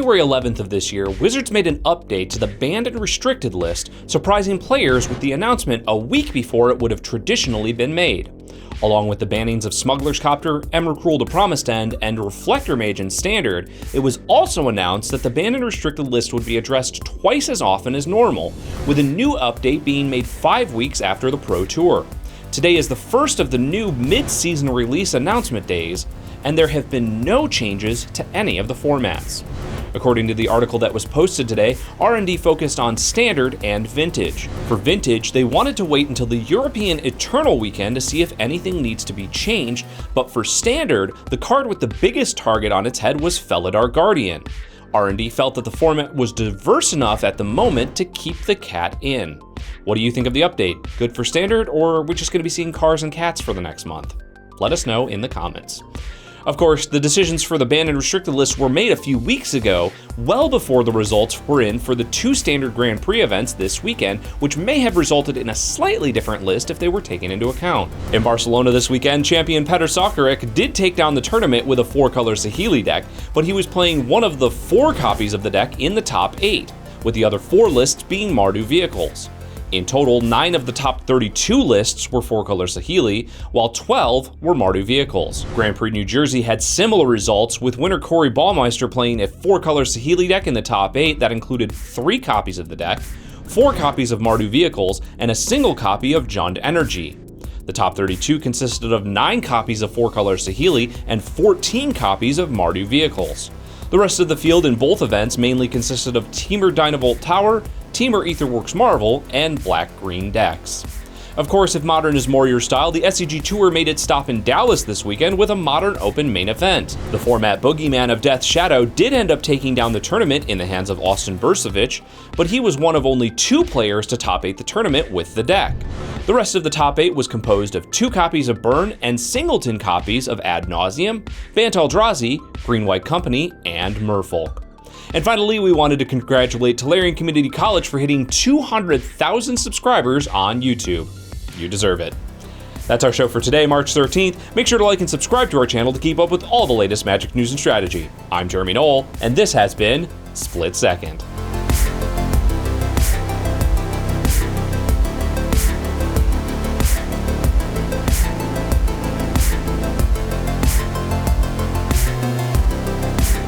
January 11th of this year, Wizards made an update to the banned and restricted list, surprising players with the announcement a week before it would have traditionally been made. Along with the bannings of Smuggler's Copter, Emrakul the Promised End, and Reflector Mage in Standard, it was also announced that the banned and restricted list would be addressed twice as often as normal, with a new update being made 5 weeks after the Pro Tour. Today is the first of the new mid-season release announcement days, and there have been no changes to any of the formats. According to the article that was posted today, R&D focused on Standard and Vintage. For Vintage, they wanted to wait until the European Eternal weekend to see if anything needs to be changed, but for Standard, the card with the biggest target on its head was Felidar Guardian. R&D felt that the format was diverse enough at the moment to keep the cat in. What do you think of the update? Good for Standard, or are we just going to be seeing cars and cats for the next month? Let us know in the comments. Of course, the decisions for the banned and restricted list were made a few weeks ago, well before the results were in for the 2 Standard Grand Prix events this weekend, which may have resulted in a slightly different list if they were taken into account. In Barcelona this weekend, champion Petr Sakharek did take down the tournament with a 4-color Saheeli deck, but he was playing one of the 4 copies of the deck in the top 8, with the other 4 lists being Mardu vehicles. In total, 9 of the top 32 lists were 4-color Saheeli, while 12 were Mardu vehicles. Grand Prix New Jersey had similar results, with winner Corey Baumeister playing a 4-color Saheeli deck in the top 8 that included 3 copies of the deck, 4 copies of Mardu vehicles, and a single copy of Jund Energy. The top 32 consisted of 9 copies of 4-color Saheeli and 14 copies of Mardu vehicles. The rest of the field in both events mainly consisted of Temur Dynavolt Tower, Temur Aetherworks Marvel, and black-green decks. Of course, if Modern is more your style, the SCG Tour made its stop in Dallas this weekend with a Modern Open main event. The format boogeyman of Death Shadow did end up taking down the tournament in the hands of Austin Bursavich, but he was one of only 2 players to top 8 the tournament with the deck. The rest of the top 8 was composed of 2 copies of Burn and singleton copies of Ad Nauseam, Bant Eldrazi, Green-White Company, and Merfolk. And finally, we wanted to congratulate Tolarian Community College for hitting 200,000 subscribers on YouTube. You deserve it. That's our show for today, March 13th. Make sure to like and subscribe to our channel to keep up with all the latest Magic news and strategy. I'm Jeremy Knoll, and this has been Split Second.